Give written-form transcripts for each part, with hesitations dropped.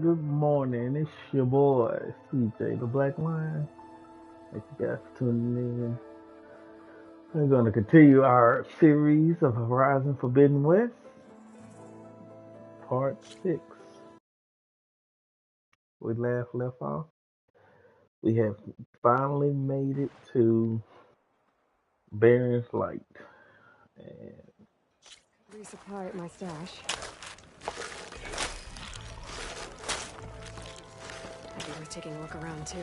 Good morning, it's your boy CJ the Black Lion. Thank you guys for tuning in. We're going to continue our series of Horizon Forbidden West, Part 6. We left off. We have finally made it to Baron's Light. And Resupply at my stash. Might be worth taking a look around too.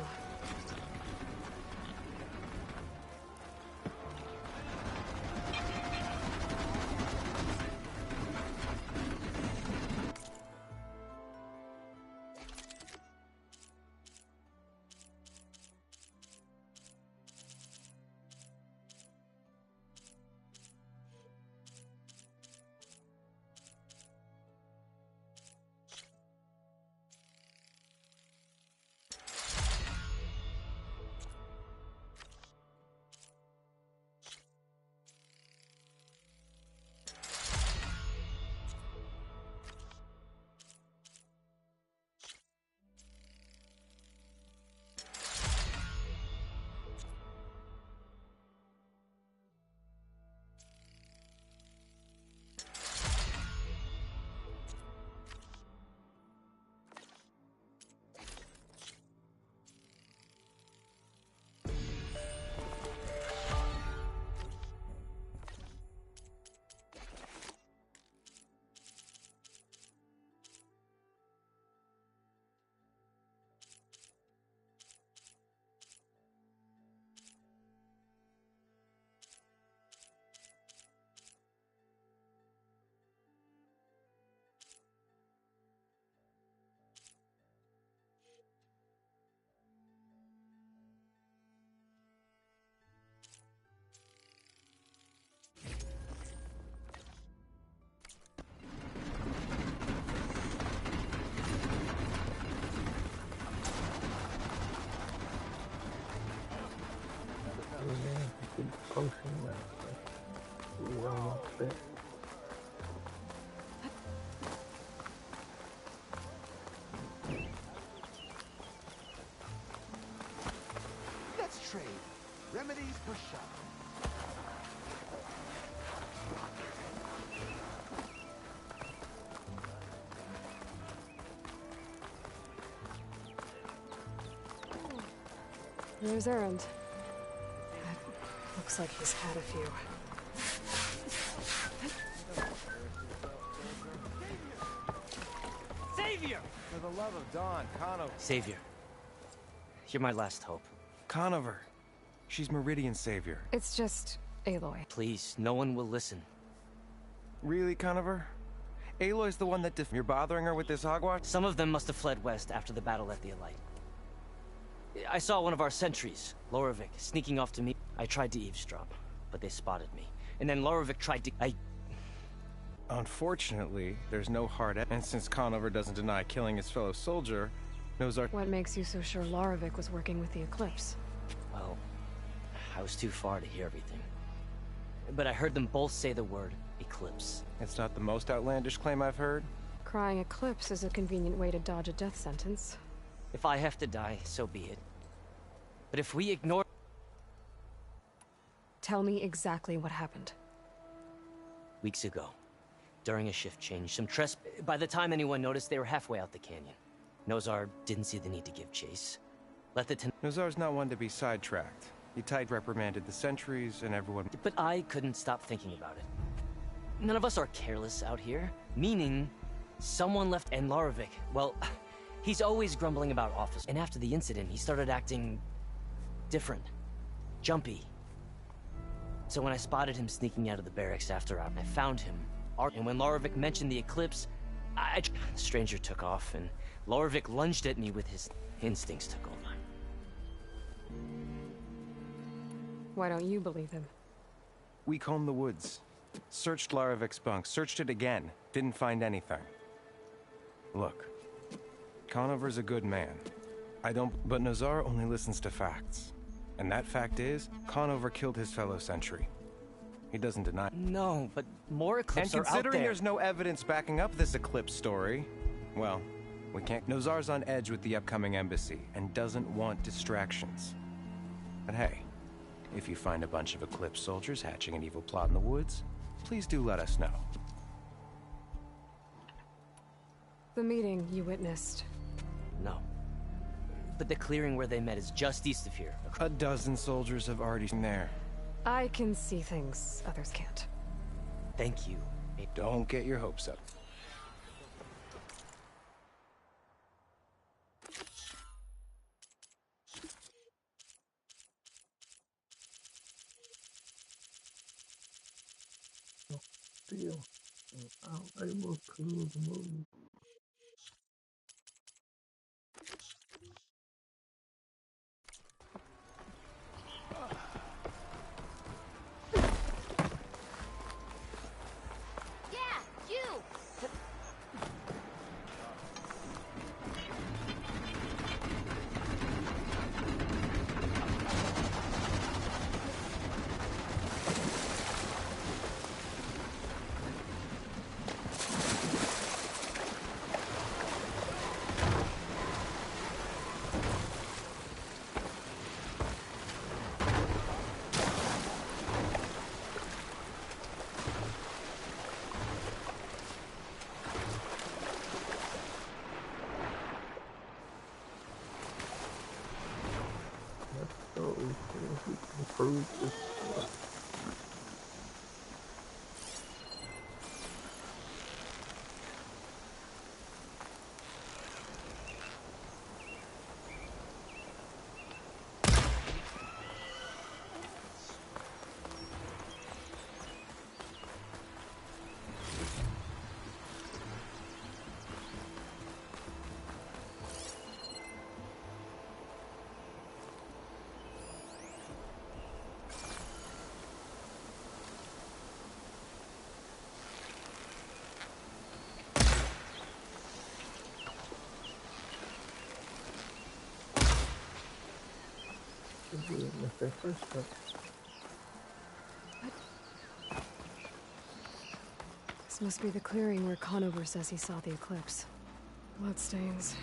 the potion master. We don't want that. Let's trade remedies for shop. There's Erend. Looks like he's had a few. Savior! For the love of Dawn, Conover. Savior. You're my last hope. Conover. She's Meridian's savior. It's just Aloy. Please, no one will listen. Really, Conover? Aloy's the one that you're bothering her with this hogwash? Some of them must have fled west after the battle at the Elite. I saw one of our sentries, Lorovic, sneaking off to me. I tried to eavesdrop, but they spotted me. And then Lorovic tried to... Unfortunately, there's no hard evidence, and since Conover doesn't deny killing his fellow soldier, Nozar... What makes you so sure Lorovic was working with the Eclipse? Well, I was too far to hear everything. But I heard them both say the word Eclipse. It's not the most outlandish claim I've heard. Crying Eclipse is a convenient way to dodge a death sentence. If I have to die, so be it. But if we ignore... Tell me exactly what happened. Weeks ago, during a shift change, some by the time anyone noticed, they were halfway out the canyon. Nozar didn't see the need to give chase. Let the Nozar's not one to be sidetracked. He tight reprimanded the sentries and everyone... But I couldn't stop thinking about it. None of us are careless out here. Meaning, someone left... And Lorovic, well, he's always grumbling about office. And after the incident, he started acting... different. Jumpy. So when I spotted him sneaking out of the barracks after I found him, and when Lorovic mentioned the Eclipse, the stranger took off, and Lorovic lunged at me with his instincts took over. Why don't you believe him? We combed the woods. Searched Larovic's bunk. Searched it again. Didn't find anything. Look. Conover's a good man. But Nozar only listens to facts. And that fact is, Conover killed his fellow sentry. He doesn't deny it. No, but more Eclipse are out there. And considering there's no evidence backing up this Eclipse story, well, We can't. Nozar's on edge with the upcoming embassy and doesn't want distractions. But hey, if you find a bunch of Eclipse soldiers hatching an evil plot in the woods, please do let us know. The meeting you witnessed. No. But the clearing where they met is just east of here. A dozen soldiers have already been there. I can see things others can't. Thank you. Don't get your hopes up. Still, I'm able to move. Yeah, you! So if we can prove this. If they first step. This must be the clearing where Conover says he saw the eclipse. Bloodstains.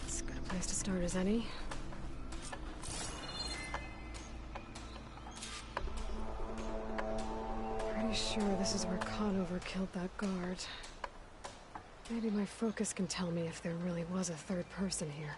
As good a place to start as any. Pretty sure this is where Conover killed that guard. Maybe my focus can tell me if there really was a third person here.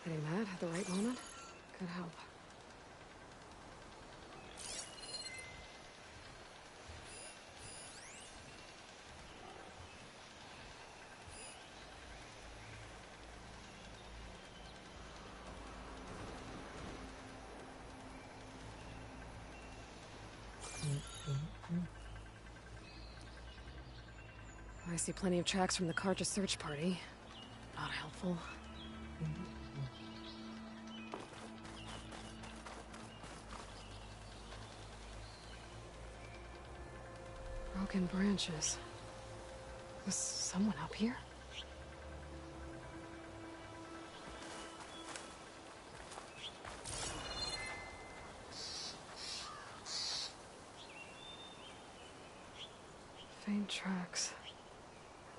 Hitting that at the right moment could help. I see plenty of tracks from the Carja search party. Not helpful. Broken branches. Was someone up here? Faint tracks.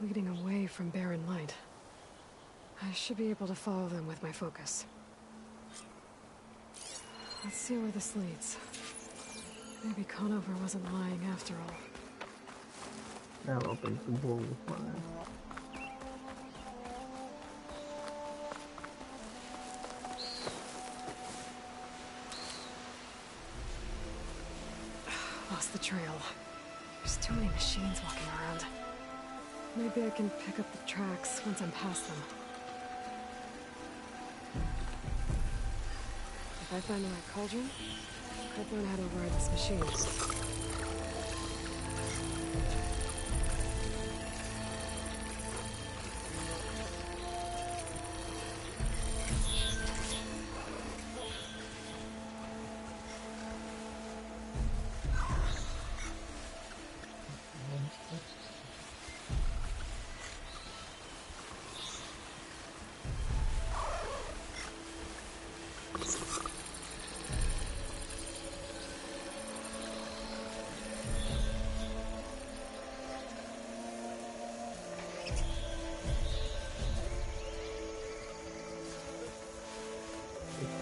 Leading away from Barren Light. I should be able to follow them with my focus. Let's see where this leads. Maybe Conover wasn't lying after all. That opens the door with mine. Lost the trail. There's too many machines walking around. Maybe I can pick up the tracks once I'm past them. If I find the right cauldron, I'd learn how to ride this machine.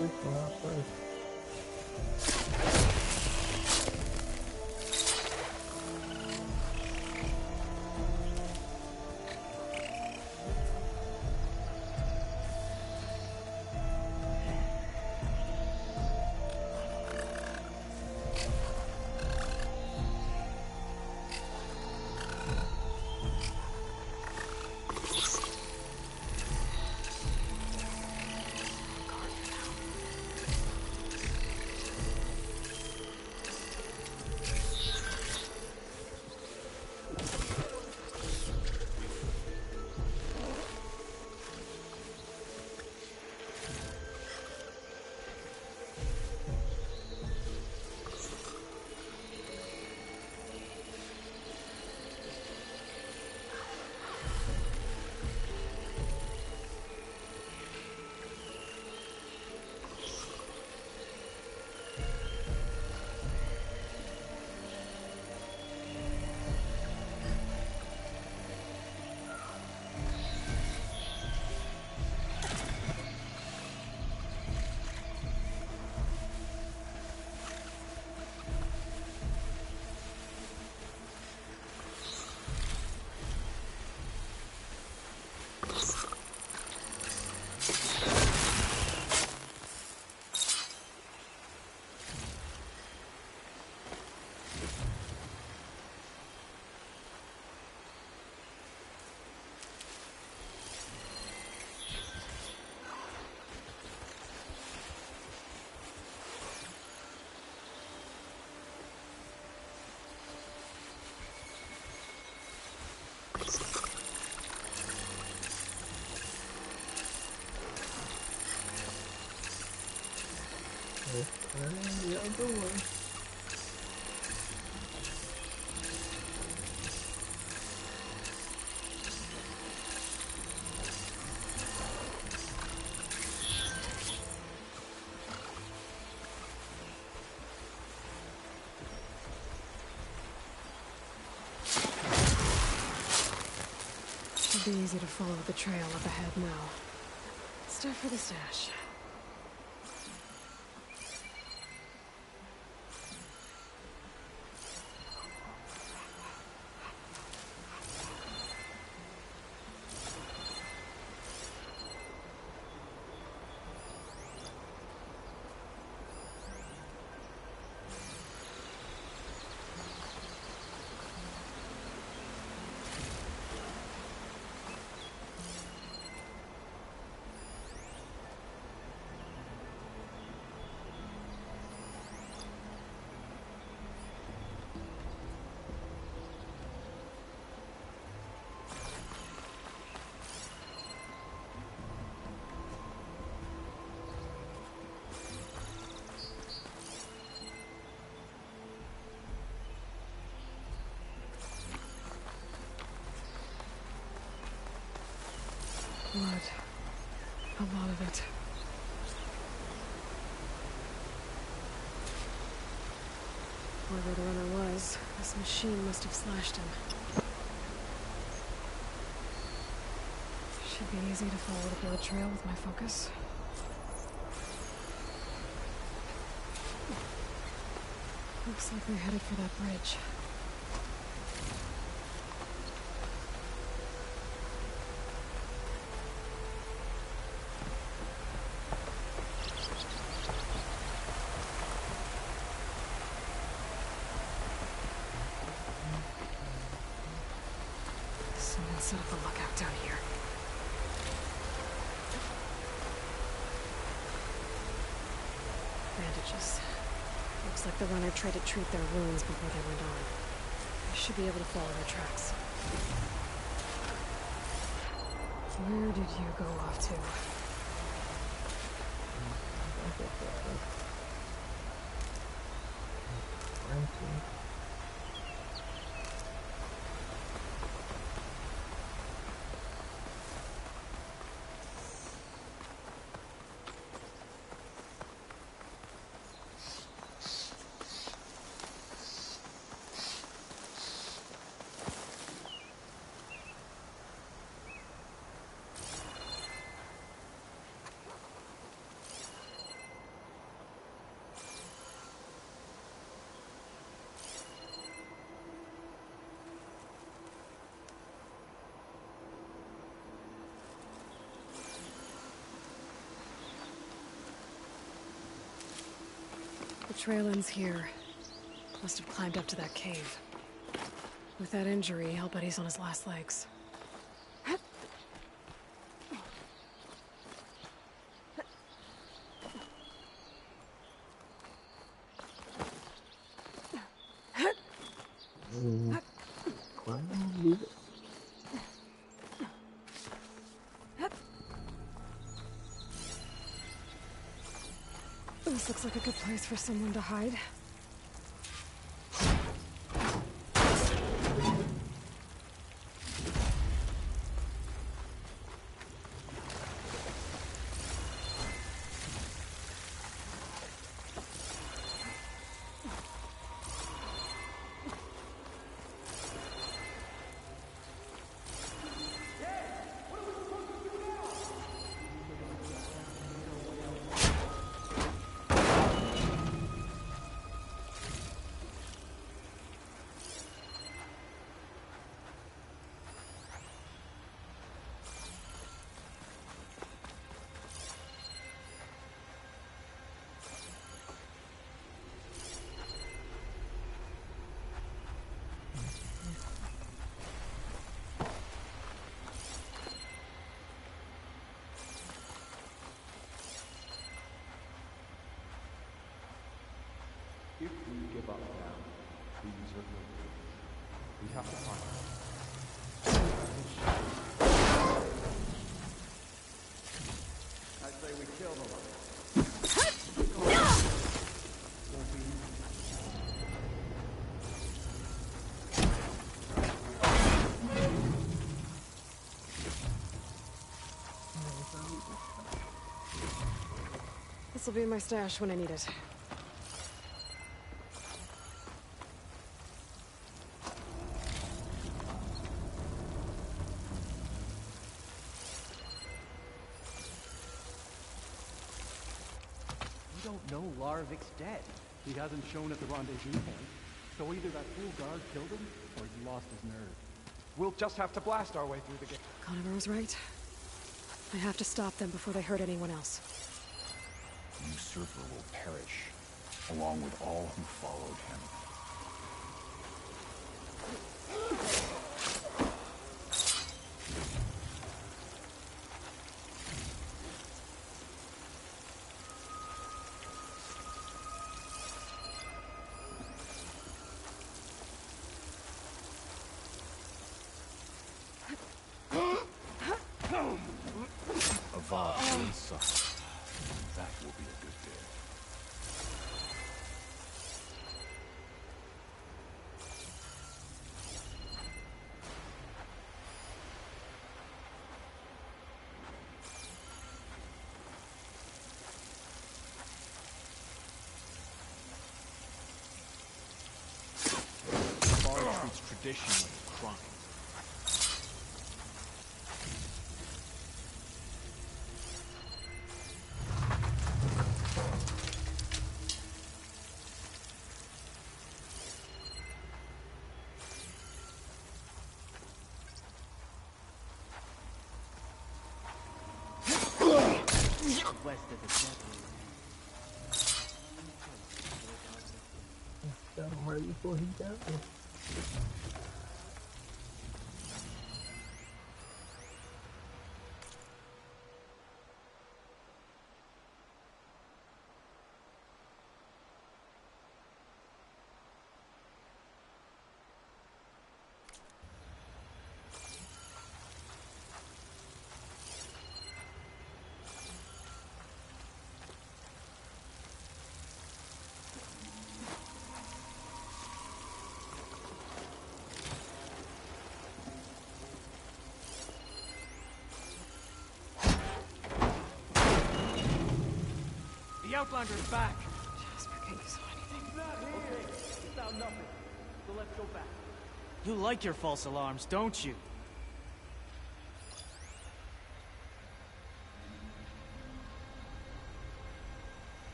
this one out first. The other way. Should be easy to follow the trail up ahead now. Stuff for the stash. Blood. A lot of it. Whoever the runner was, this machine must have slashed him. Should be easy to follow the blood trail with my focus. Looks like they're headed for that bridge. Someone set up a lookout down here. Bandages. Looks like the runner tried to treat their wounds before they went on. I should be able to follow their tracks. Where did you go off to? Trail ends here. Must have climbed up to that cave. With that injury, I'll bet he's on his last legs. Climb, leave it. This looks like a good place for someone to hide. If we give up now, these are no good. We have to find them. I say we kill them. This'll be in my stash when I need it. We don't know Larovic's dead. He hasn't shown at the rendezvous point, so either that fool guard killed him, or he lost his nerve. We'll just have to blast our way through the gate. Conover was right. I have to stop them before they hurt anyone else. Usurper will perish, along with all who followed him. Avad inside. That will be a good day. Bard treats tradition like a crime. West of the temple. Got him right before he got me. The Outlander's back! Jasper, can you saw anything? Okay, we found nothing. So let's go back. You like your false alarms, don't you?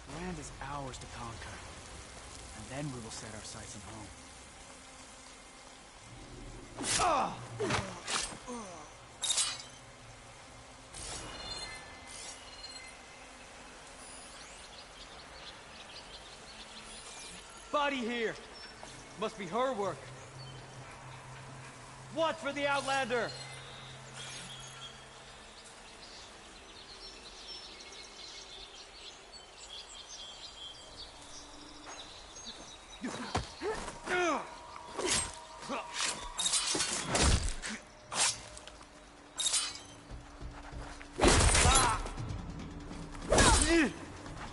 The land is ours to conquer. And then we will set our sights on home. body here. Must be her work. Watch for the Outlander!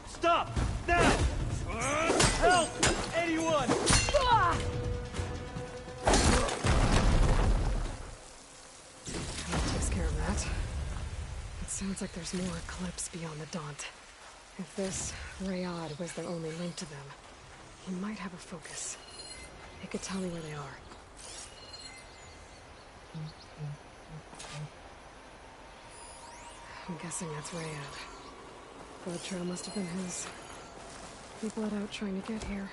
Stop! Now! Help! Anyone! That takes care of that. It sounds like there's more Eclipse beyond the Daunt. If this Rayad was the only link to them, he might have a focus. He could tell me where they are. I'm guessing that's Rayad. Blood trail must have been his. He bled out trying to get here.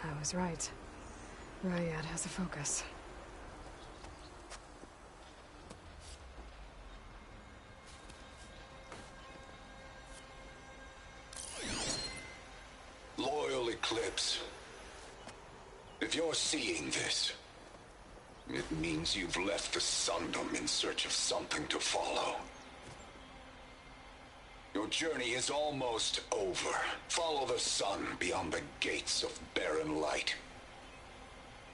I was right. Rayad has a focus. Loyal Eclipse. If you're seeing this, it means you've left the Sundom in search of something to follow. Your journey is almost over. Follow the sun beyond the gates of barren light,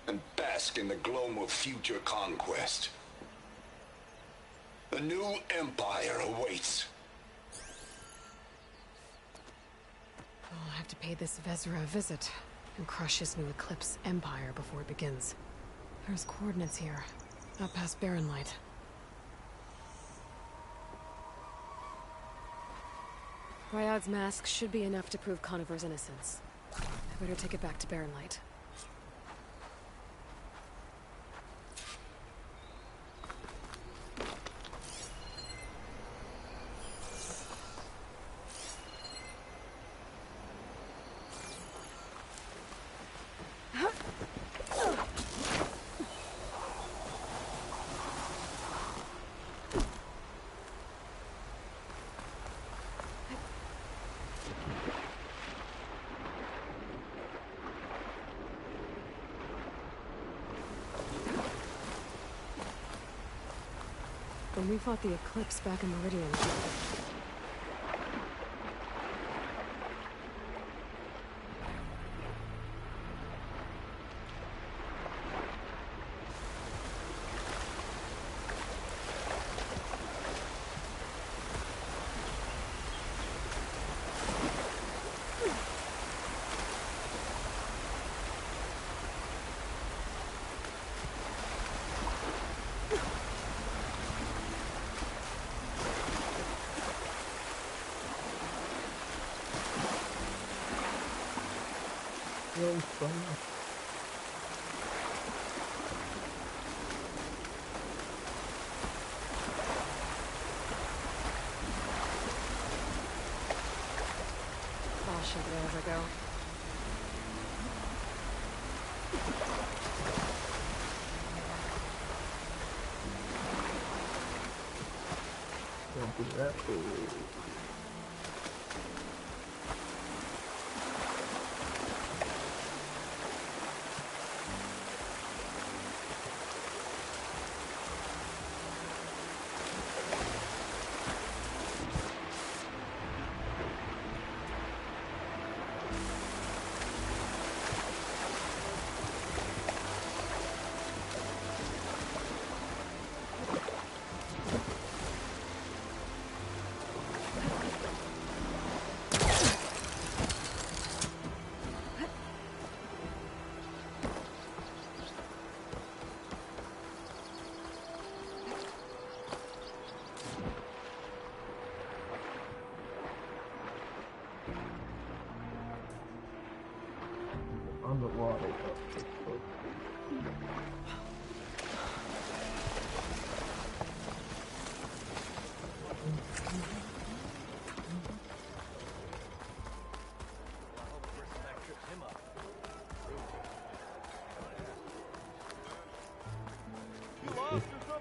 and bask in the gloam of future conquest. The new empire awaits. I'll have to pay this Vezra a visit and crush his new Eclipse empire before it begins. There's coordinates here, up past Barren Light. Ryad's mask should be enough to prove Conover's innocence. I better take it back to Barren Light. When we fought the Eclipse back in Meridian, really fun. I'll shake it out as I go. Don't do that, please. Underwater.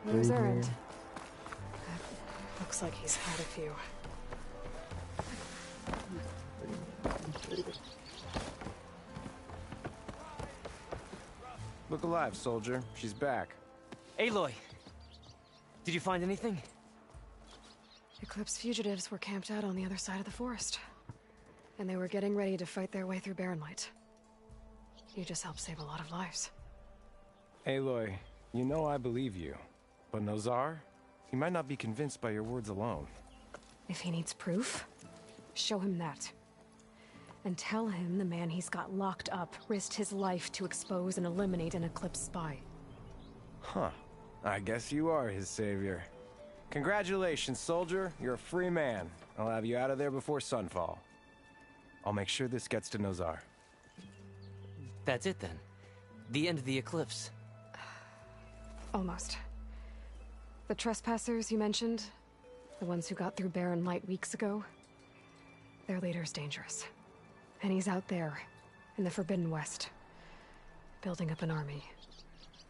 Where's Erend? Looks like he's had a few. Look alive, soldier. She's back. Aloy! Did you find anything? Eclipse fugitives were camped out on the other side of the forest. And they were getting ready to fight their way through Barren Light. You just helped save a lot of lives. Aloy, you know I believe you. But Nozar? He might not be convinced by your words alone. If he needs proof, show him that. And tell him the man he's got locked up risked his life to expose and eliminate an Eclipse spy. Huh. I guess you are his savior. Congratulations, soldier. You're a free man. I'll have you out of there before sunfall. I'll make sure this gets to Nozar. That's it then. The end of the Eclipse. Almost. The trespassers you mentioned, the ones who got through Barren Light weeks ago, their leader's dangerous. And he's out there, in the Forbidden West, building up an army.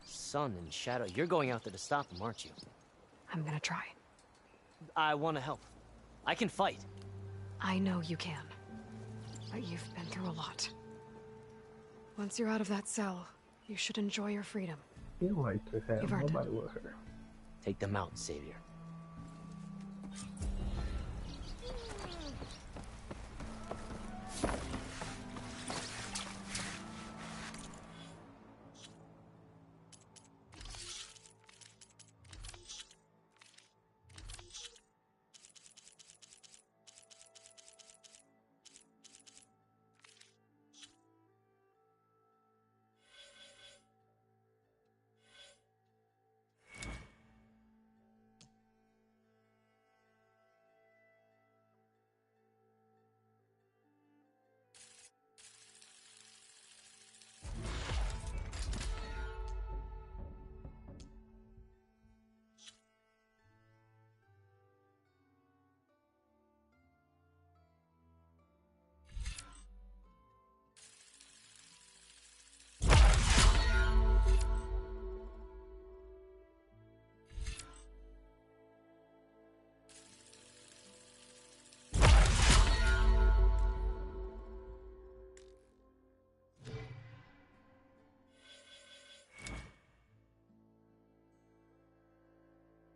Sun and Shadow, you're going out there to stop him, aren't you? I'm gonna try. I want to help. I can fight. I know you can. But you've been through a lot. Once you're out of that cell, you should enjoy your freedom. You like to have You've earned nobody it. with her. Take them out, Savior.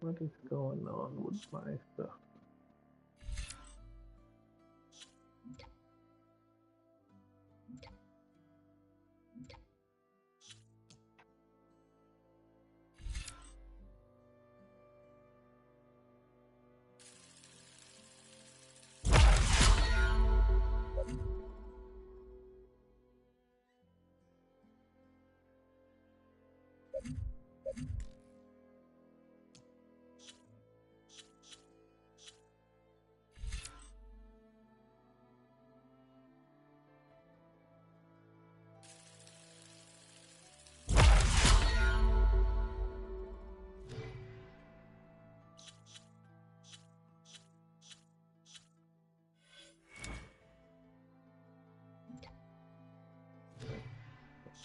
What is going on with my stuff?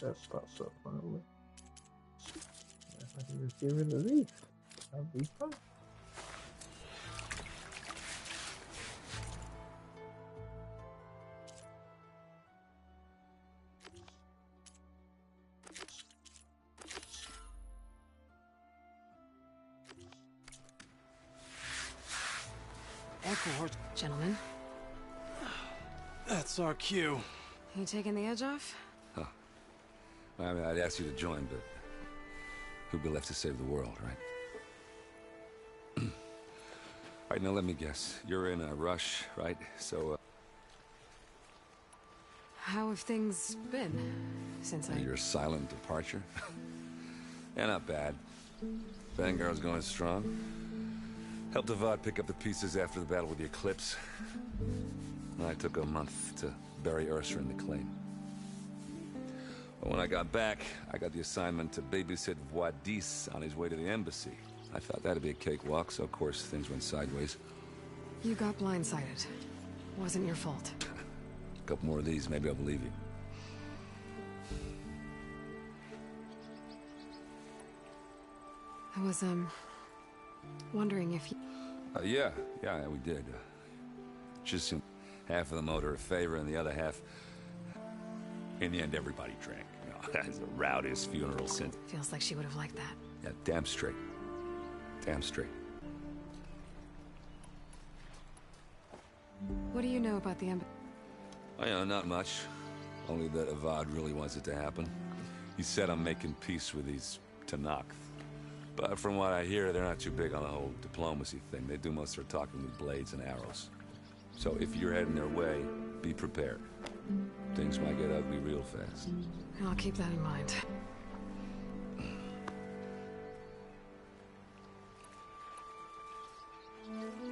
That pops up finally. If I can just get rid of these, I'll be fine. Echo, Gentlemen, that's our cue. you taking the edge off? I mean, I'd ask you to join, but who'd be left to save the world, right? All right, now let me guess. You're in a rush, right? So, How have things been since your silent departure? Yeah, not bad. Vanguard's going strong. Helped Avad pick up the pieces after the battle with the Eclipse. I took a month to bury Ursa in the claim. But when I got back, I got the assignment to babysit Voidis on his way to the embassy. I thought that'd be a cakewalk, so of course things went sideways. You got blindsided. Wasn't your fault. A couple more of these, maybe I'll believe you. I was, wondering if you... Yeah, we did. Just half of them owed her a favor, and the other half... In the end, everybody drank. You know, that's the rowdiest funeral since... Feels like she would have liked that. Yeah, damn straight. Damn straight. What do you know about the embassy? Oh, yeah, not much. Only that Avad really wants it to happen. He said I'm making peace with these Tenakth. But from what I hear, they're not too big on the whole diplomacy thing. They do most of their talking with blades and arrows. So if you're heading their way, be prepared. Things might get ugly real fast. I'll keep that in mind.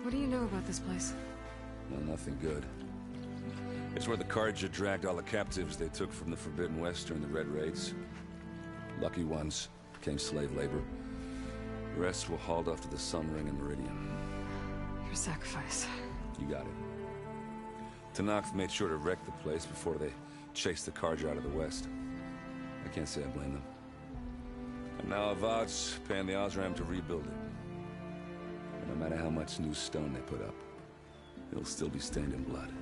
What do you know about this place? Well, nothing good. It's where the Carja dragged all the captives they took from the Forbidden West during the Red Raids. Lucky ones became slave labor. The rest were hauled off to the Sun Ring and Meridian. Your sacrifice. You got it. Tenakth made sure to wreck the place before they chased the Carja out of the West. I can't say I blame them. And now Avad's paying the Osram to rebuild it. And no matter how much new stone they put up, it'll still be stained in blood.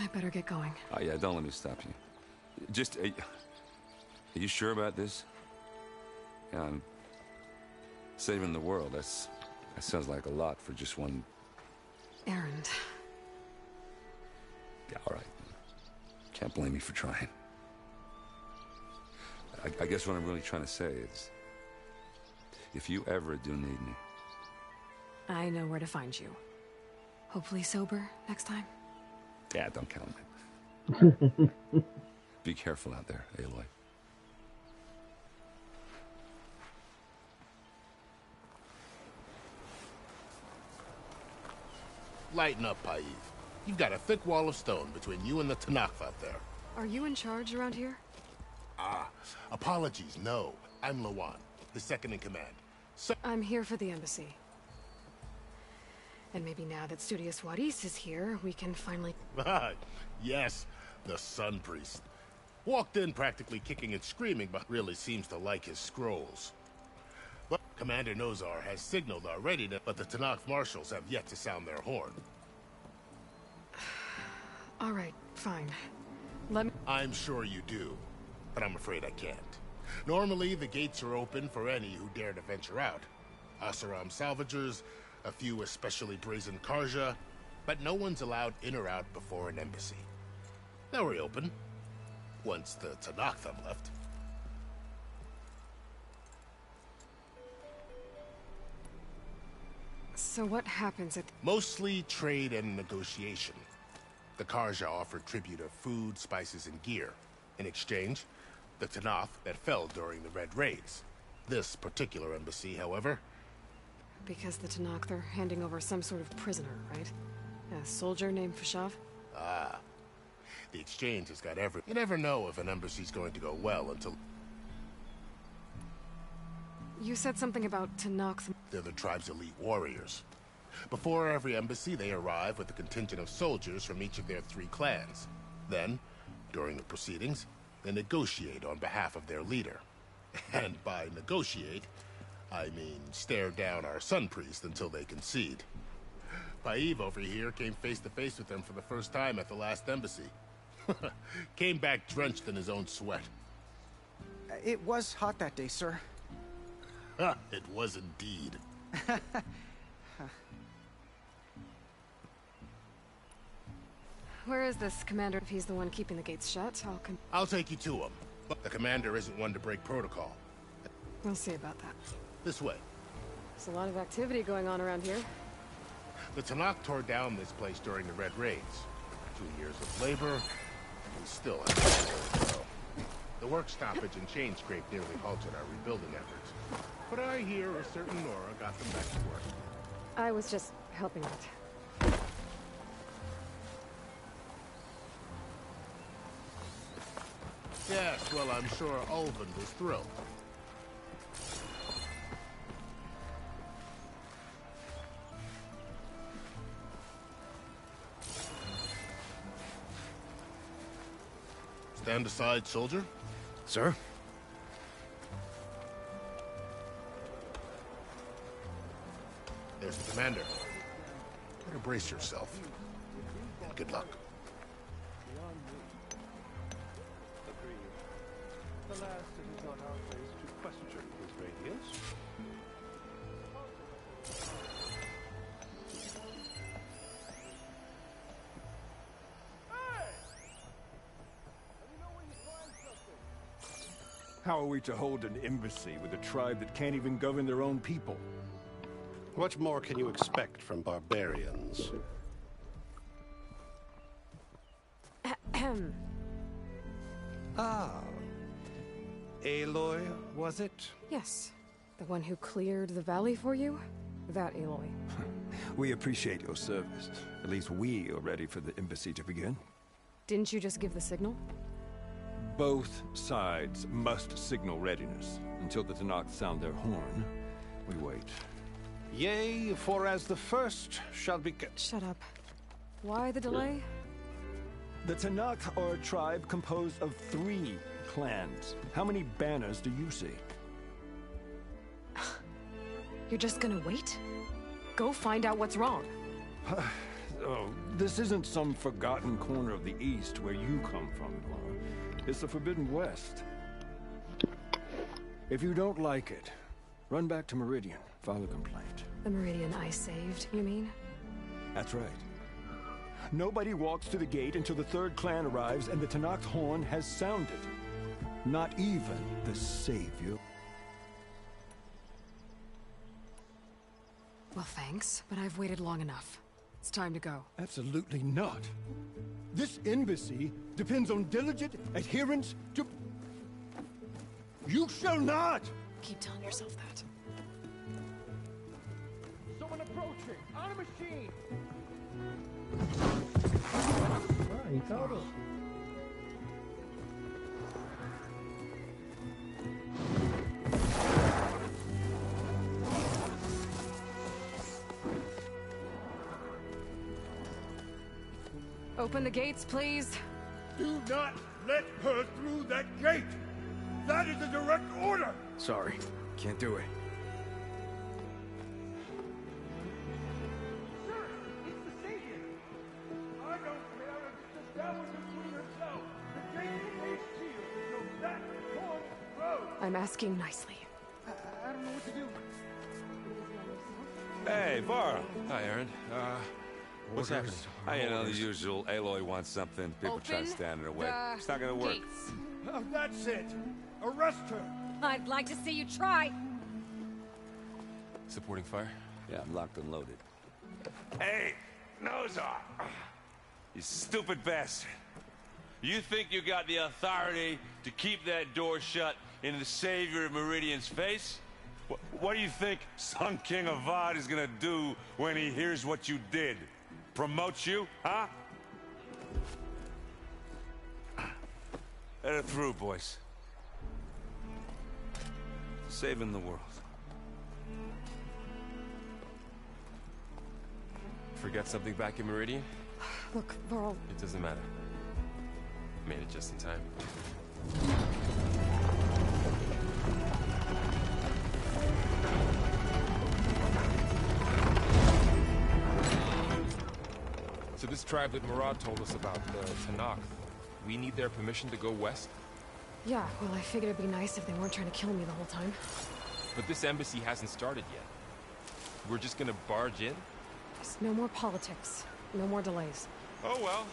I better get going. Oh yeah, don't let me stop you. Just, are you sure about this? Yeah, I'm saving the world. That sounds like a lot for just one... Errand. Yeah, all right. Can't blame me for trying. I guess what I'm really trying to say is, if you ever do need me... I know where to find you. Hopefully sober next time. Yeah, don't count on it. Be careful out there, Aloy. Lighten up, Paiv. You've got a thick wall of stone between you and the Tenakth out there. Are you in charge around here? Apologies, no. I'm Lawan, the second in command. So I'm here for the embassy. And maybe now that Studious Juarez is here, we can finally... Yes, the Sun Priest. Walked in practically kicking and screaming, but really seems to like his scrolls. Well, Commander Nozar has signaled already, but the Tenakth marshals have yet to sound their horn. All right, fine. Let me... I'm sure you do, but I'm afraid I can't. Normally, the gates are open for any who dare to venture out. Oseram salvagers, a few especially brazen Carja, but no one's allowed in or out before an embassy. They'll reopen, once the Tenakth have left. So what happens at... Mostly trade and negotiation. The Carja offered tribute of food, spices, and gear. In exchange, the Tenakth that fell during the Red Raids. This particular embassy, however... Because the Tenakth are handing over some sort of prisoner, right? A soldier named Fashav? The exchange has got every... You never know if an embassy's going to go well until... You said something about Tenakth... They're the tribe's elite warriors. Before every embassy, they arrive with a contingent of soldiers from each of their 3 clans. Then, during the proceedings, they negotiate on behalf of their leader. And by negotiate, I mean stare down our Sun Priest until they concede. Paiv over here came face to face with them for the first time at the last embassy. Came back drenched in his own sweat. It was hot that day, sir. It was indeed. Where is this commander? If he's the one keeping the gates shut, I'll take you to him. But the commander isn't one to break protocol. We'll see about that. This way. There's a lot of activity going on around here. The Tenakth tore down this place during the Red Raids. 2 years of labor, and we still have to go. The work stoppage and chain scrape nearly halted our rebuilding efforts. But I hear a certain Nora got them back to work. I was just helping out. Yes, well, I'm sure Ulvund was thrilled. Stand aside, soldier. Sir? There's the commander. Better brace yourself. And good luck. Alas, it is not our place to question his radiance. How are we to hold an embassy with a tribe that can't even govern their own people? What more can you expect from barbarians? Ahem. Ah. Aloy, was it? Yes. The one who cleared the valley for you? That Aloy. We appreciate your service. At least we are ready for the embassy to begin. Didn't you just give the signal? Both sides must signal readiness. Until the Tenakth sound their horn, we wait. Yea, for as the first shall be... Shut up. Why the delay? The Tenakth are a tribe composed of 3 clans. How many banners do you see? You're just gonna wait? Go find out what's wrong. Oh, this isn't some forgotten corner of the East where you come from, Lara. It's the Forbidden West. If you don't like it, run back to Meridian, file a complaint. The Meridian I saved, you mean? That's right. Nobody walks to the gate until the 3rd clan arrives and the Tenakth horn has sounded. Not even the Savior. Well, thanks, but I've waited long enough. It's time to go. Absolutely not. This embassy depends on diligent adherence to... You shall not! Keep telling yourself that. Someone approaching! On a machine! Oh, he told us. Open the gates, please. Do not let her through that gate! That is a direct order! Sorry, can't do it. Sir, it's the Savior! I don't care if it's the devil between herself. The gate is sealed, so that horn goes! I'm asking nicely. I don't know what to do. Hey, Varl. Hi, Aaron. What's happening? You know, the usual. Aloy wants something. People try to stand in her way. It's not gonna work. That's it! Arrest her! I'd like to see you try. Supporting fire? Yeah, I'm locked and loaded. Hey, Nozar! You stupid bastard. You think you got the authority to keep that door shut in the Savior of Meridian's face? What do you think Sun King Avad is gonna do when he hears what you did? Promote you, huh? Let it through, boys. Saving the world. Forget something back in Meridian? Look, Varl. It doesn't matter. Made it just in time. So this tribe that Murad told us about, the Tenakth, we need their permission to go west? Yeah, well, I figured it'd be nice if they weren't trying to kill me the whole time. But this embassy hasn't started yet. We're just gonna barge in? Just no more politics. No more delays. Oh well.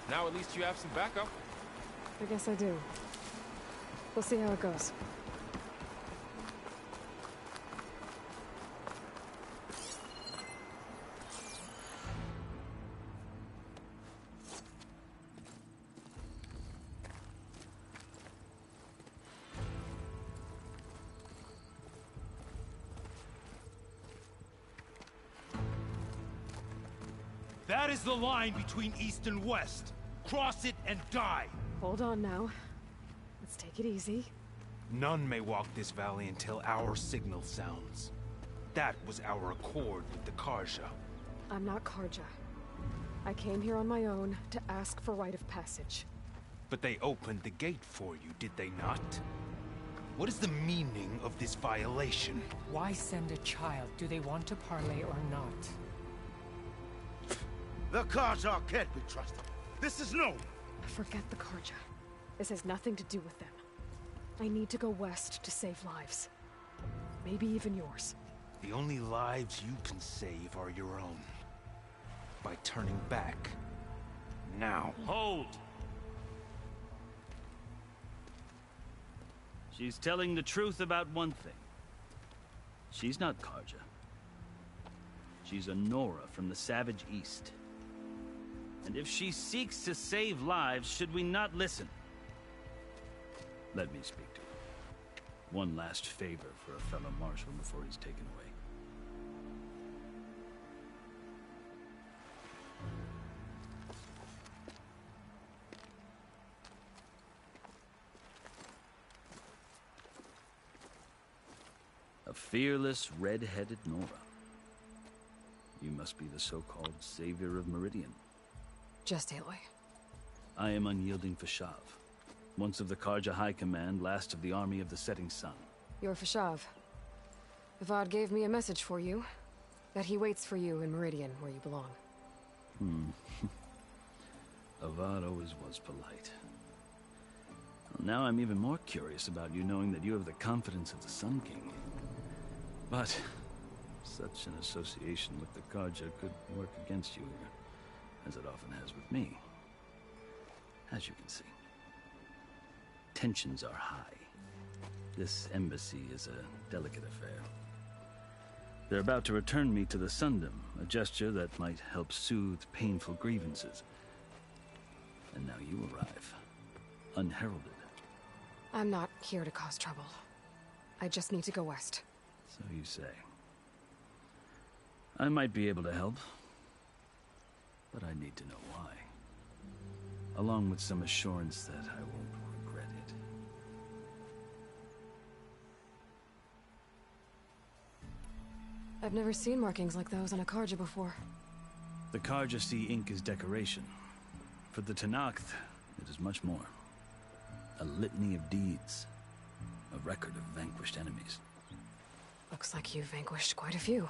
Now at least you have some backup. I guess I do. We'll see how it goes. That is the line between East and West. Cross it and die. Hold on now. Let's take it easy. None may walk this valley until our signal sounds. That was our accord with the Carja. I'm not Carja. I came here on my own to ask for rite of passage. But they opened the gate for you, did they not? What is the meaning of this violation? Why send a child? Do they want to parley or not? The Carja can't be trusted. This is no. Forget the Carja. This has nothing to do with them. I need to go west to save lives. Maybe even yours. The only lives you can save are your own. By turning back. Now. Hold! She's telling the truth about one thing. She's not Carja. She's a Nora from the Savage East. And if she seeks to save lives, should we not listen? Let me speak to her. One last favor for a fellow marshal before he's taken away. A fearless, red-headed Nora. You must be the so-called savior of Meridian. Just Aloy. I am unyielding Fashav. Once of the Carja High Command, last of the army of the Setting Sun. You're Fashav. Avad gave me a message for you. That he waits for you in Meridian, where you belong. Avad always was polite. Well, now I'm even more curious about you knowing that you have the confidence of the Sun King. But such an association with the Carja could work against you here, as it often has with me. As you can see. Tensions are high. This embassy is a delicate affair. They're about to return me to the Sundom, a gesture that might help soothe painful grievances. And now you arrive, unheralded. I'm not here to cause trouble. I just need to go west. So you say. I might be able to help, but I need to know why. Along with some assurance that I won't regret it. I've never seen markings like those on a Carja before. The Carja see ink as decoration. For the Tenakth, it is much more. A litany of deeds. A record of vanquished enemies. Looks like you've vanquished quite a few.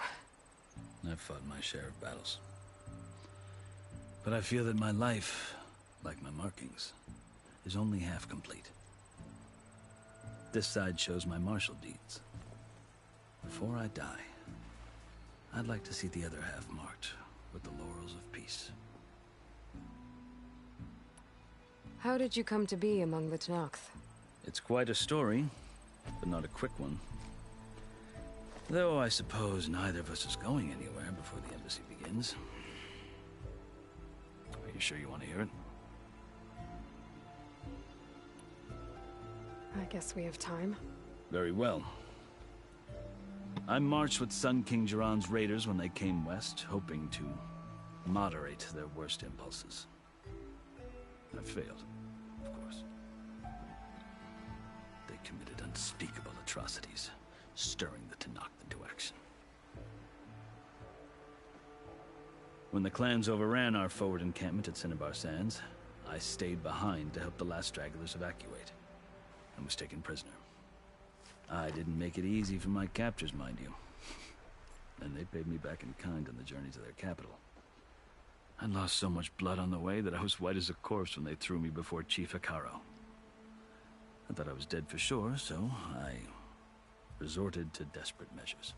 I've fought my share of battles. But I feel that my life, like my markings, is only half complete. This side shows my martial deeds. Before I die, I'd like to see the other half marked with the laurels of peace. How did you come to be among the Tenakth? It's quite a story, but not a quick one. Though I suppose neither of us is going anywhere before the embassy begins. Are you sure you want to hear it? I guess we have time. Very well. I marched with Sun King Jiran's raiders when they came west, hoping to moderate their worst impulses. I failed, of course. They committed unspeakable atrocities, stirring the Tenakth into action. When the clans overran our forward encampment at Cinnabar Sands, I stayed behind to help the last stragglers evacuate, and was taken prisoner. I didn't make it easy for my captors, mind you. And they paid me back in kind on the journey to their capital. I lost so much blood on the way that I was white as a corpse when they threw me before Chief Hekarro. I thought I was dead for sure, so I resorted to desperate measures.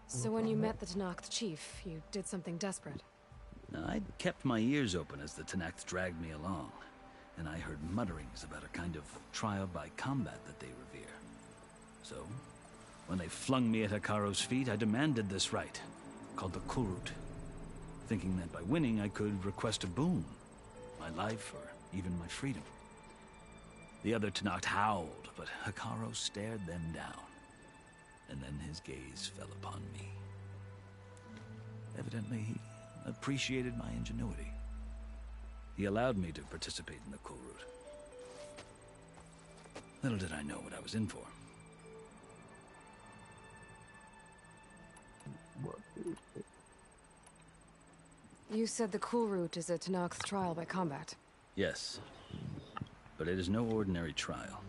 So when you met the Tenakth chief, you did something desperate? I'd kept my ears open as the Tenakth dragged me along, and I heard mutterings about a kind of trial by combat that they revere. So, when they flung me at Hekarro's feet, I demanded this right, called the Kulrut, thinking that by winning I could request a boon, my life or even my freedom. The other Tenakth howled, but Hekarro stared them down, and then his gaze fell upon me. Evidently, he appreciated my ingenuity. He allowed me to participate in the Kulrut. Little did I know what I was in for. You said the Cool Route is a Tenakth's trial by combat. Yes. But it is no ordinary trial.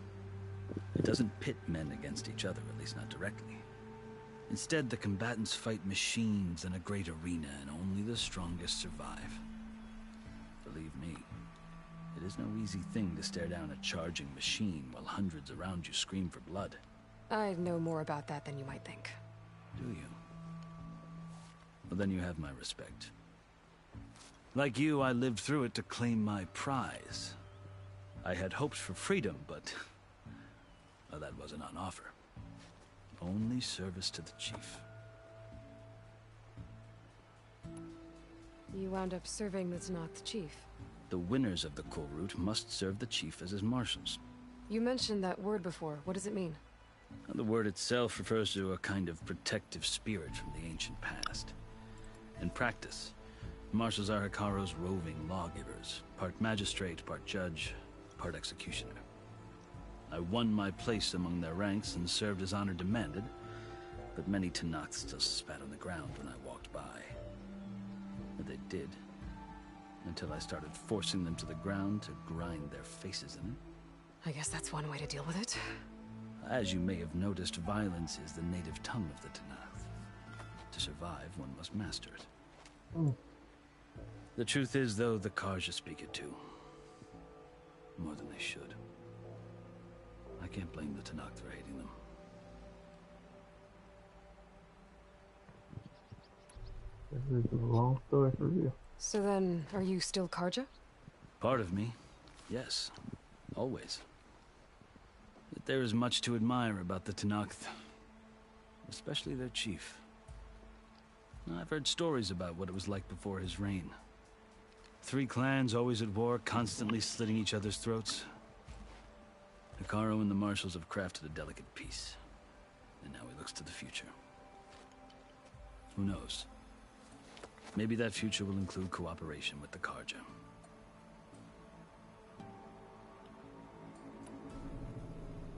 It doesn't pit men against each other, at least not directly. Instead, the combatants fight machines in a great arena, and only the strongest survive. Believe me, it is no easy thing to stare down a charging machine while hundreds around you scream for blood. I know more about that than you might think. Do you? Well, then you have my respect. Like you, I lived through it to claim my prize. I had hoped for freedom, but well, that wasn't on offer. Only service to the chief. You wound up serving the Tenakth chief. The winners of the Cool Route must serve the chief as his marshals. You mentioned that word before. What does it mean? The word itself refers to a kind of protective spirit from the ancient past. In practice, marshals are Hekarro's roving lawgivers, part magistrate, part judge, part executioner. I won my place among their ranks and served as honor demanded, but many Tenakths still spat on the ground when I walked by. But they did, until I started forcing them to the ground to grind their faces in it. I guess that's one way to deal with it. As you may have noticed, violence is the native tongue of the Tenakth. To survive, one must master it. The truth is, though, the Carja speak it too. More than they should. I can't blame the Tenakth for hating them. This is a long story for you. So then, are you still Carja? Part of me, yes. Always. Yet there is much to admire about the Tenakth. Especially their chief. I've heard stories about what it was like before his reign. 3 clans always at war, constantly slitting each other's throats. Hekarro and the marshals have crafted a delicate peace. And now he looks to the future. Who knows? Maybe that future will include cooperation with the Carja.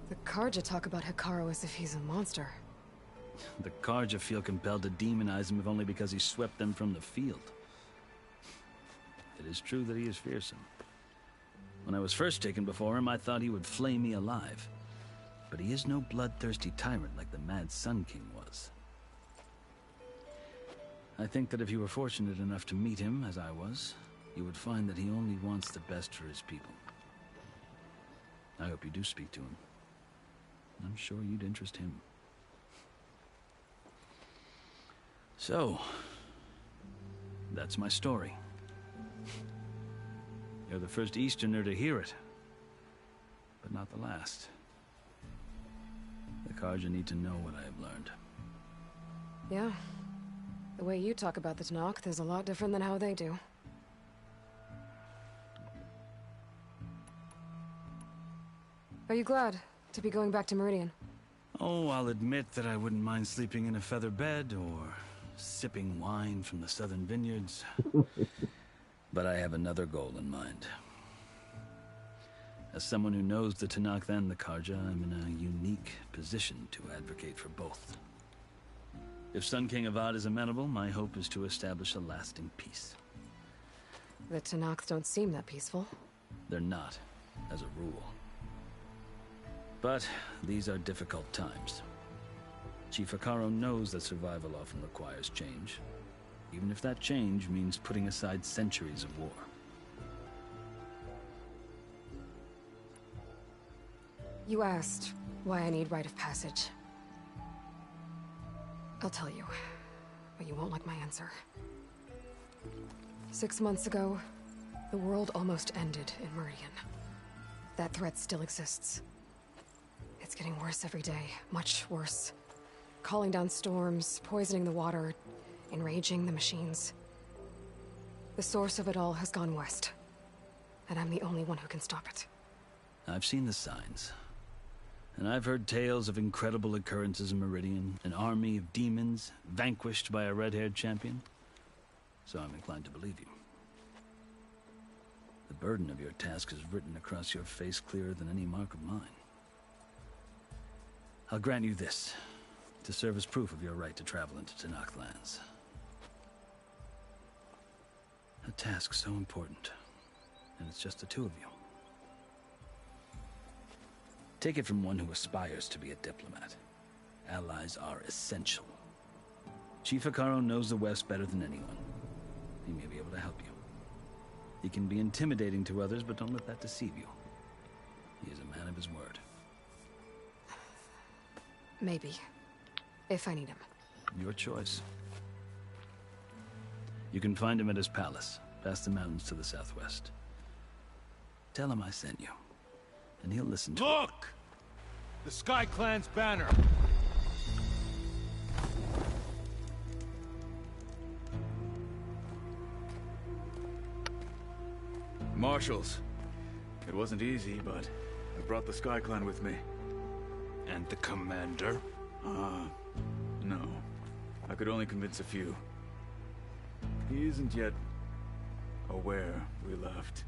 The Carja talk about Hekarro as if he's a monster. The Carja feel compelled to demonize him if only because he swept them from the field. It is true that he is fearsome. When I was first taken before him, I thought he would flay me alive. But he is no bloodthirsty tyrant like the Mad Sun King was. I think that if you were fortunate enough to meet him, as I was, you would find that he only wants the best for his people. I hope you do speak to him. I'm sure you'd interest him. So, that's my story. You're the first Easterner to hear it, but not the last. The Carja need to know what I have learned. Yeah. The way you talk about the Tenakth is a lot different than how they do. Are you glad to be going back to Meridian? Oh, I'll admit that I wouldn't mind sleeping in a feather bed or sipping wine from the southern vineyards. But I have another goal in mind. As someone who knows the Tenakth and the Carja, I'm in a unique position to advocate for both. If Sun King Avad is amenable, my hope is to establish a lasting peace. The Tenakth don't seem that peaceful. They're not, as a rule. But these are difficult times. Chief Hekarro knows that survival often requires change, even if that change means putting aside centuries of war. You asked why I need rite of passage. I'll tell you, but you won't like my answer. 6 months ago, the world almost ended in Meridian. That threat still exists. It's getting worse every day, much worse. Calling down storms, poisoning the water, enraging the machines. The source of it all has gone west, and I'm the only one who can stop it. I've seen the signs. And I've heard tales of incredible occurrences in Meridian, an army of demons vanquished by a red-haired champion. So I'm inclined to believe you. The burden of your task is written across your face clearer than any mark of mine. I'll grant you this, to serve as proof of your right to travel into Tenakth lands. A task so important. And it's just the two of you. Take it from one who aspires to be a diplomat. Allies are essential. Chief Hekarro knows the West better than anyone. He may be able to help you. He can be intimidating to others, but don't let that deceive you. He is a man of his word. Maybe. If I need him. Your choice. You can find him at his palace, past the mountains to the southwest. Tell him I sent you, and he'll listen to you. Look! The Sky Clan's banner! Marshals. It wasn't easy, but I brought the Sky Clan with me. And the commander? No. I could only convince a few. He isn't yet aware we left.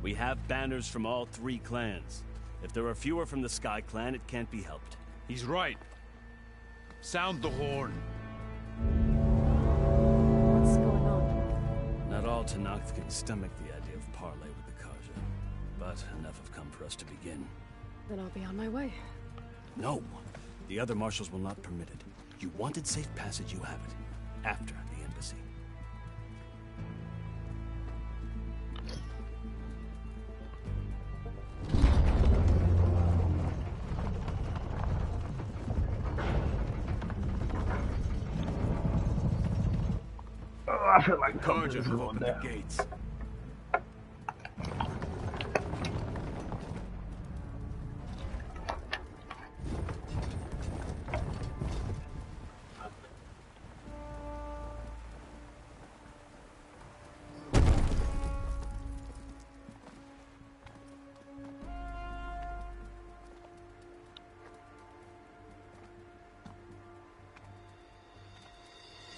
We have banners from all 3 clans. If there are fewer from the Sky Clan, it can't be helped. He's right. Sound the horn. What's going on? Not all Tenakth can stomach the idea of parley with the Carja, but enough have come for us to begin. Then I'll be on my way. No! The other marshals will not permit it. You wanted safe passage, you have it. After the embassy. Oh, I feel like Carja something's have going opened down. the gates.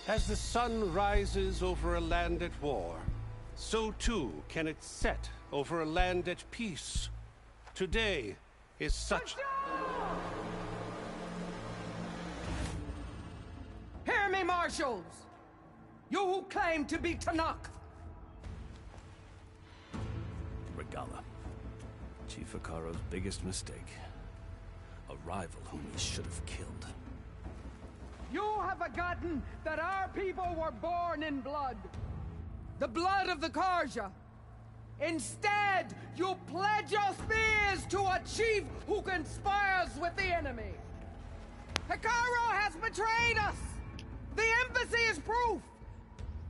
As the sun rises over a land at war, so too can it set over a land at peace. Today is such... Hear me, marshals! You who claim to be Tenakth! Regalla. Chief Hekarro's biggest mistake. A rival whom he should have killed. You have forgotten that our people were born in blood. The blood of the Carja. Instead, you pledge your spears to a chief who conspires with the enemy. Hekarro has betrayed us. The embassy is proof.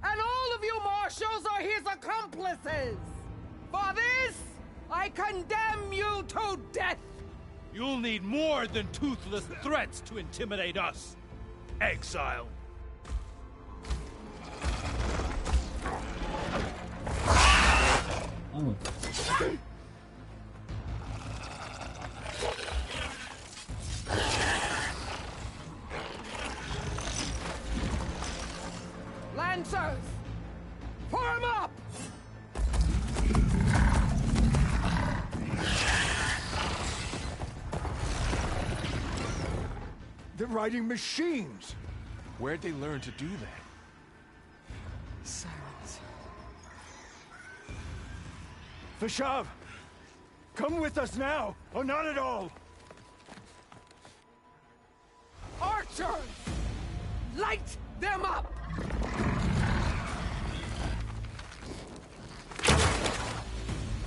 And all of you marshals are his accomplices. For this, I condemn you to death. You'll need more than toothless threats to intimidate us. Exile. Lancers, form up! They're riding machines! Where'd they learn to do that? Silence. Vashav! Come with us now, or not at all! Archers! Light them up!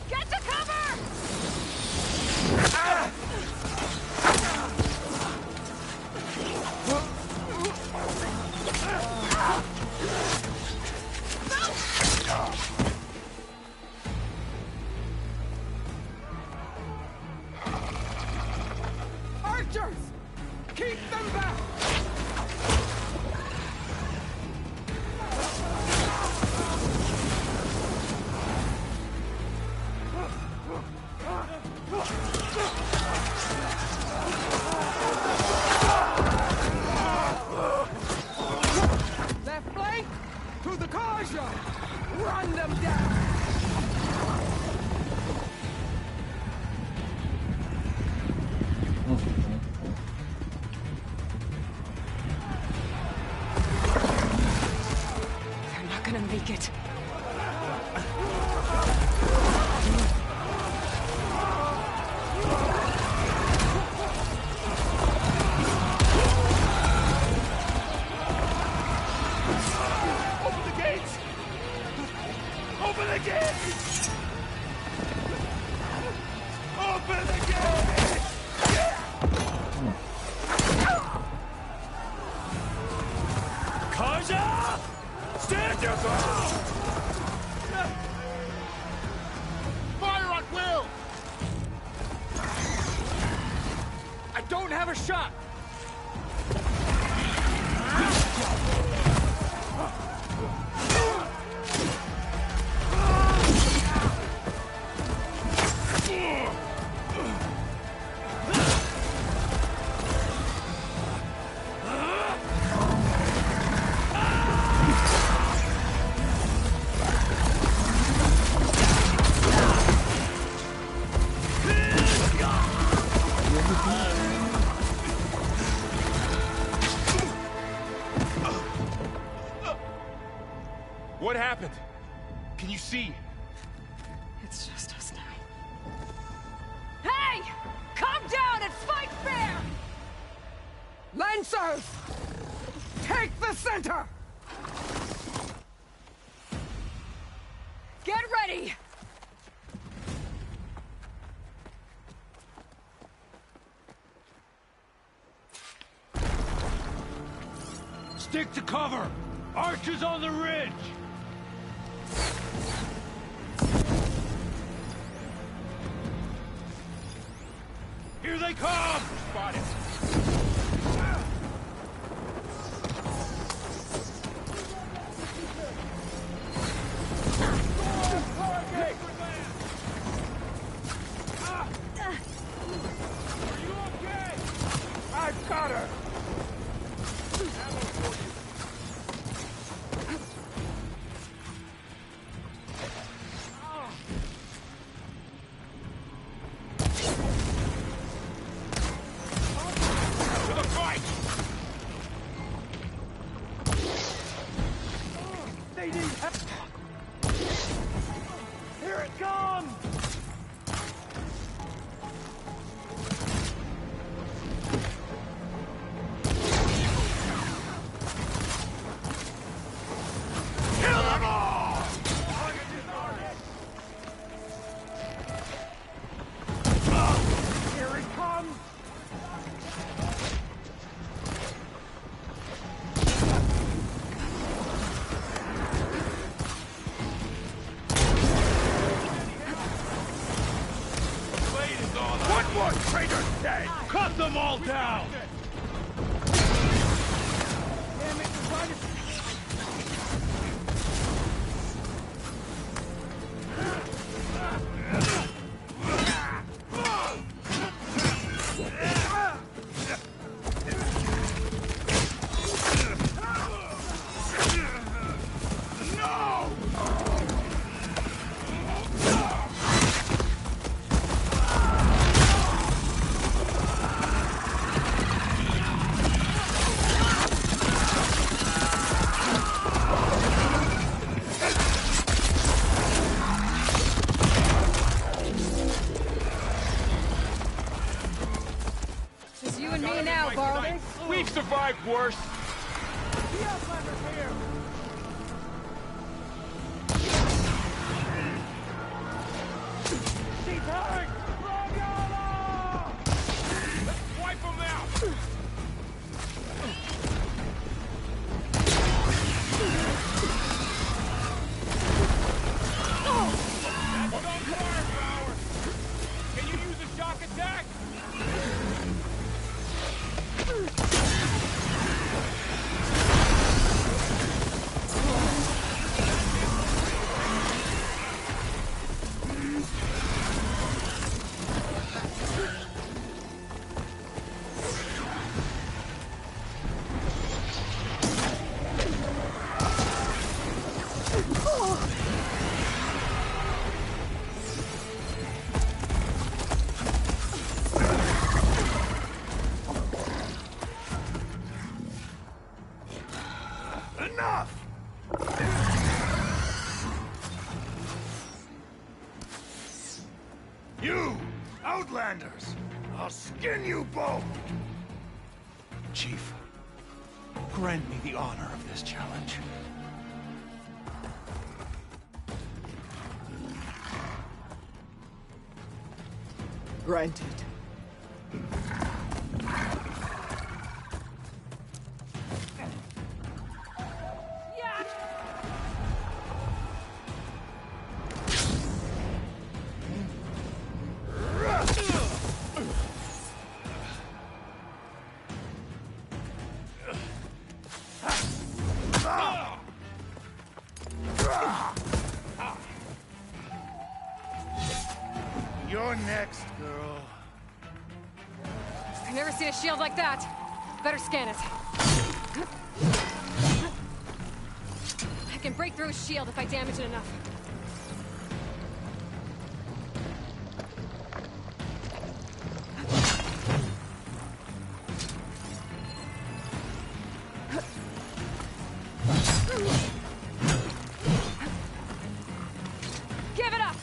Get to cover! Ah! Archers! Keep them back! Left flank! To the Carja! Run them down! have a shot! What happened? Can you see? It's just us now. Hey! Come down and fight fair! Lancers! Take the center! Get ready! Stick to cover! Archers on the ridge! Here they come! Spotted. Are you okay? I've got her! Here it comes! Kill them all! Here it comes! One more traitor dead! Cut them all down! Damn it, we're trying to... It's you and me now, Barley. We've survived worse. The Outlander's here! She's hurt! Raviolo! Let's wipe them out. That's on firepower. Can you use a shock attack? Enough! You, Outlanders! I'll skin you both! Chief, grant me the honor of this challenge. Granted. You're next, girl. I've never seen a shield like that. Better scan it. I can break through his shield if I damage it enough. Give it up!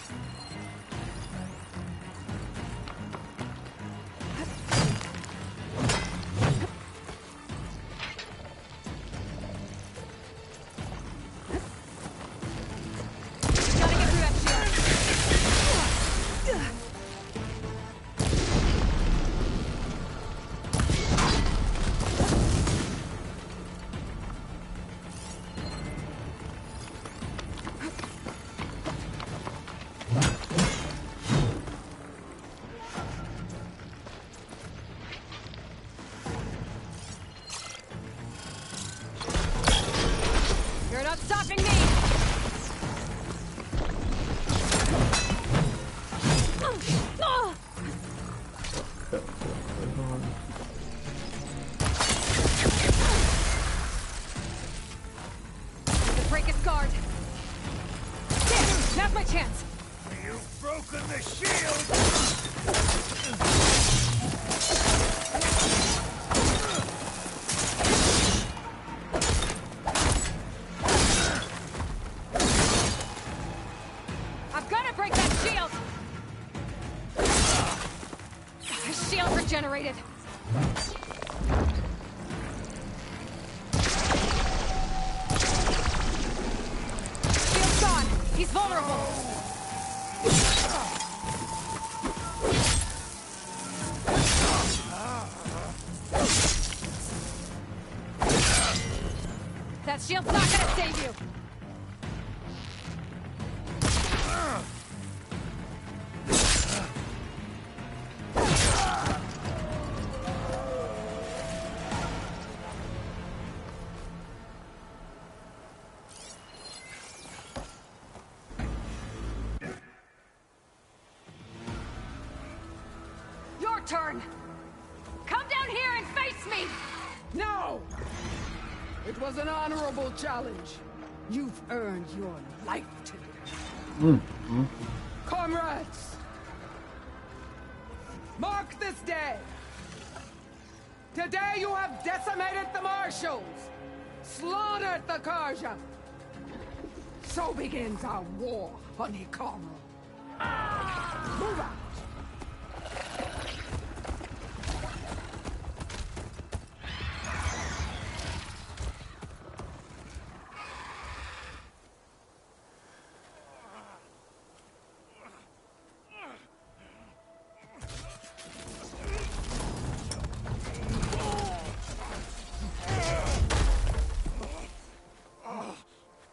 Gotta get through that shield. You're not stopping me! To break his guard. There! Now's my chance! You've broken the shield! I've gotta break that shield! His shield regenerated. Shield's gone. He's vulnerable. That shield's not gonna save you. Your turn! Come down here and face me! No! It was an honorable challenge. You've earned your life today. Comrades! Mark this day! Today you have decimated the Marshals! Slaughtered the Karja! So begins our war, honey Carmel. Move out!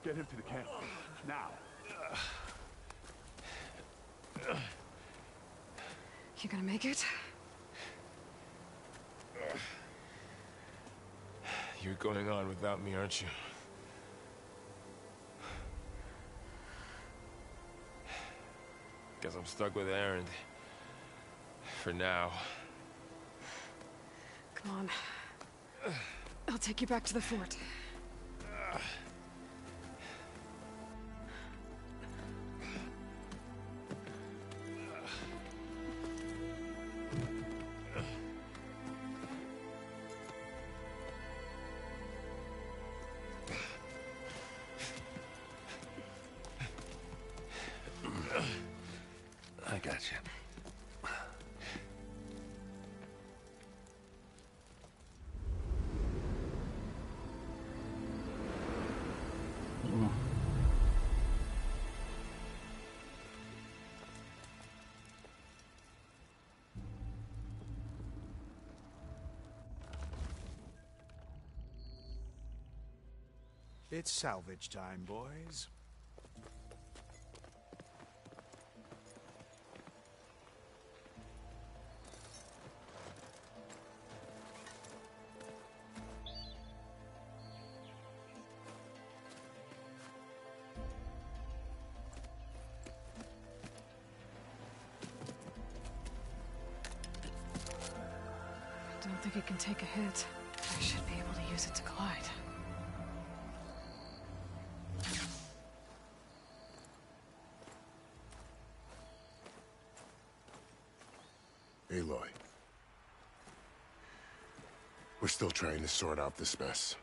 Get him to the camp. Now. You gonna make it? You're going on without me, aren't you? Guess I'm stuck with Erend. For now. Come on. I'll take you back to the fort. I got you. It's salvage time, boys. like it can take a hit. I should be able to use it to glide. Aloy. We're still trying to sort out this mess.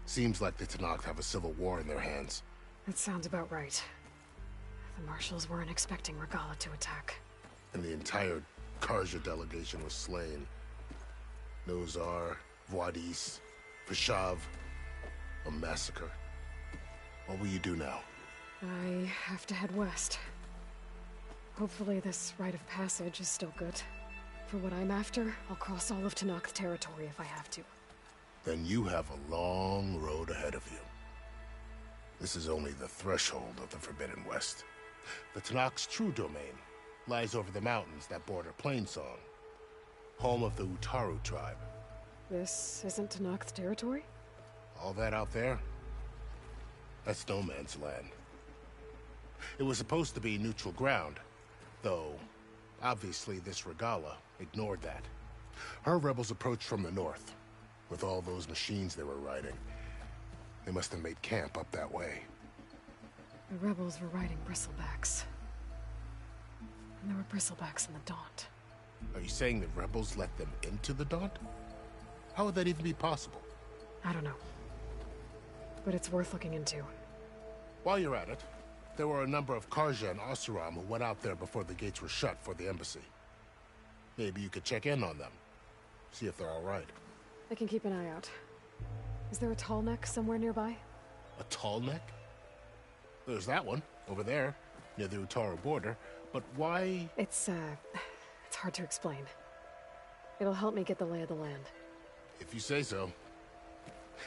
Seems like the Tenakth have a civil war in their hands. That sounds about right. The Marshals weren't expecting Regalla to attack. And the entire Carja delegation was slain. Nozar, Vuadis, Vashav. A massacre. What will you do now? I have to head west. Hopefully this rite of passage is still good. For what I'm after, I'll cross all of Tenakth territory if I have to. Then you have a long road ahead of you. This is only the threshold of the Forbidden West. The Tenakth's true domain lies over the mountains that border Plainsong, home of the Utaru tribe. This isn't Tenakth territory? All that out there? That's no man's land. It was supposed to be neutral ground, though obviously this Regalla ignored that. Her rebels approached from the north, with all those machines they were riding. They must have made camp up that way. The rebels were riding bristlebacks. And there were bristlebacks in the Daunt. Are you saying the rebels let them into the Daunt? How would that even be possible? I don't know. But it's worth looking into. While you're at it, there were a number of Carja and Oseram who went out there before the gates were shut for the embassy. Maybe you could check in on them. See if they're all right. I can keep an eye out. Is there a tall neck somewhere nearby? A tall neck? There's that one, over there, near the Utaru border. But why? It's hard to explain. It'll help me get the lay of the land. If you say so.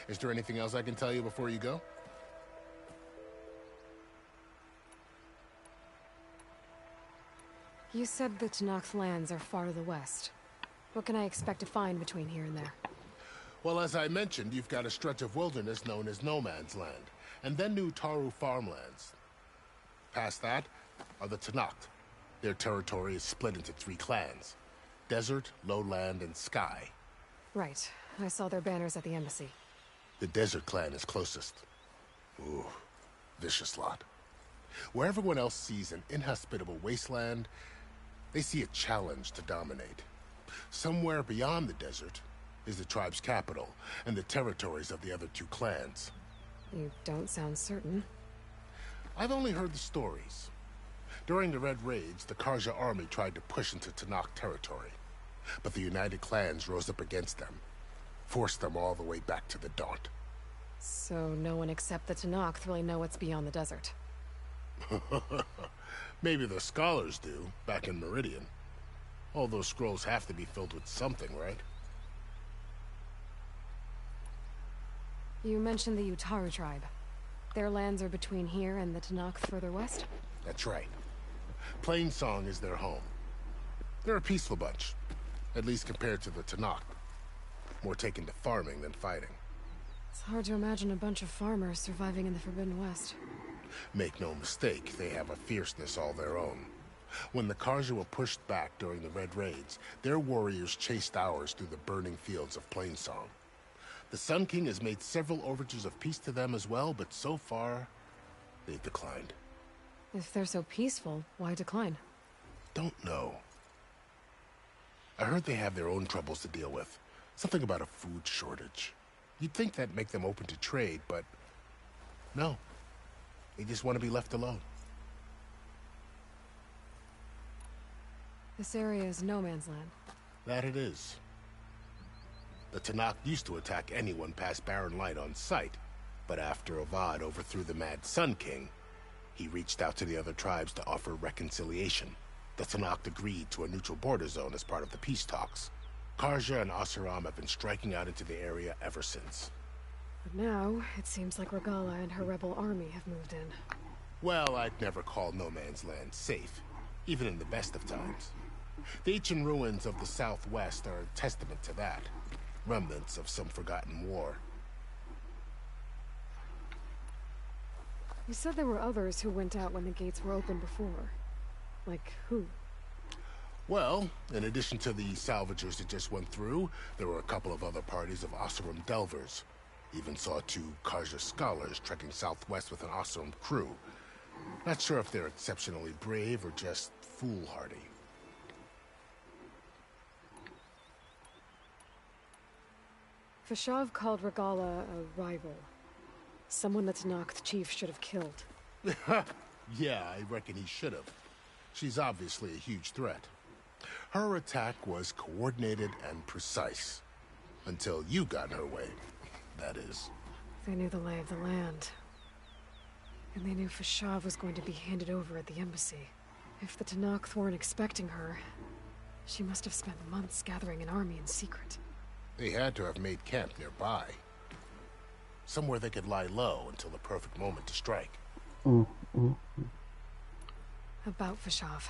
Is there anything else I can tell you before you go? You said the Tenakth lands are far to the west. What can I expect to find between here and there? Well, as I mentioned, you've got a stretch of wilderness known as No Man's Land, and then the Utaru farmlands. Past that are the Tenakth. Their territory is split into 3 clans: Desert, Lowland, and Sky. Right. I saw their banners at the embassy. The Desert clan is closest. Ooh, vicious lot. Where everyone else sees an inhospitable wasteland, they see a challenge to dominate. Somewhere beyond the desert is the tribe's capital and the territories of the other 2 clans. You don't sound certain. I've only heard the stories. During the Red Raids, the Carja army tried to push into Tenakth territory, but the United Clans rose up against them, forced them all the way back to the Daunt. So no one except the Tenakth really know what's beyond the desert. Maybe the scholars do, back in Meridian. All those scrolls have to be filled with something, right? You mentioned the Utaru tribe. Their lands are between here and the Tenakth further west? That's right. Plainsong is their home. They're a peaceful bunch, at least compared to the Tenakth. More taken to farming than fighting. It's hard to imagine a bunch of farmers surviving in the Forbidden West. Make no mistake, they have a fierceness all their own. When the Carja were pushed back during the Red Raids, their warriors chased ours through the burning fields of Plainsong. The Sun King has made several overtures of peace to them as well, but so far, they've declined. If they're so peaceful, why decline? Don't know. I heard they have their own troubles to deal with. Something about a food shortage. You'd think that'd make them open to trade, but no. They just want to be left alone. This area is no man's land. That it is. The Tenakth used to attack anyone past Barren Light on sight, but after Avad overthrew the Mad Sun King, he reached out to the other tribes to offer reconciliation. The Tenakth agreed to a neutral border zone as part of the peace talks. Carja and Oseram have been striking out into the area ever since. But now, it seems like Regalla and her rebel army have moved in. Well, I'd never call No Man's Land safe, even in the best of times. The ancient ruins of the Southwest are a testament to that. Remnants of some forgotten war. You said there were others who went out when the gates were open before. Like who? Well, in addition to the salvagers that just went through, there were a couple of other parties of Oseram delvers. Even saw 2 Carja scholars trekking southwest with an Oseram crew. Not sure if they're exceptionally brave or just foolhardy. Fashav called Regala a rival. Someone that Tenakth chief should have killed. Yeah, I reckon he should have. She's obviously a huge threat. Her attack was coordinated and precise. Until you got in her way, that is. They knew the lay of the land. And they knew Fashav was going to be handed over at the embassy. If the Tenakth weren't expecting her, she must have spent months gathering an army in secret. They had to have made camp nearby. Somewhere they could lie low until the perfect moment to strike. About Fashav.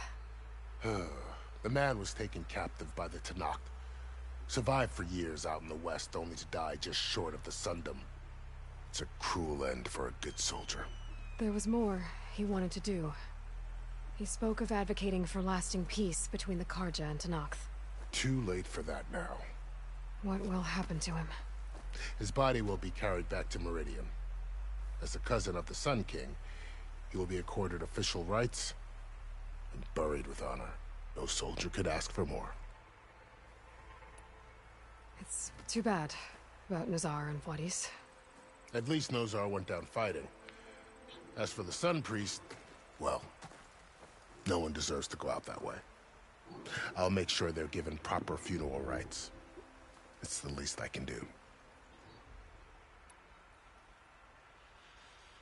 The man was taken captive by the Tenakth. Survived for years out in the west, only to die just short of the Sundom. It's a cruel end for a good soldier. There was more he wanted to do. He spoke of advocating for lasting peace between the Carja and Tenakth. Too late for that now. What will happen to him? His body will be carried back to Meridian. As a cousin of the Sun King, he will be accorded official rights and buried with honor. No soldier could ask for more. It's too bad about Nazar and Wadis. At least Nozar went down fighting. As for the Sun Priest, well, no one deserves to go out that way. I'll make sure they're given proper funeral rites. It's the least I can do.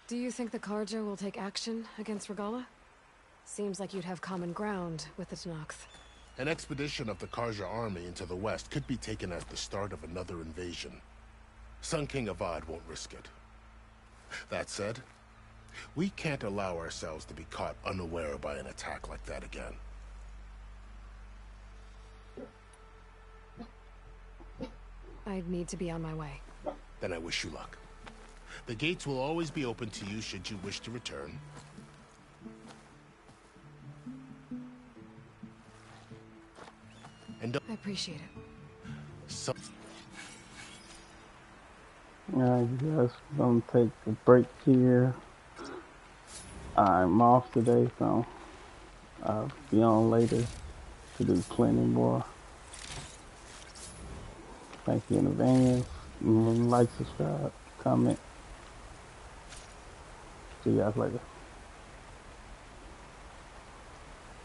Do you think the Carja will take action against Regala? Seems like you'd have common ground with the Tenakth. An expedition of the Carja army into the west could be taken as the start of another invasion. Sun King Avad won't risk it. That said, we can't allow ourselves to be caught unaware by an attack like that again. I'd need to be on my way. Then I wish you luck. The gates will always be open to you should you wish to return. And I appreciate it. So I guess we're gonna take a break here. I'm off today, so I'll be on later to do plenty more. Thank you in advance. Like, subscribe, comment. See you guys later.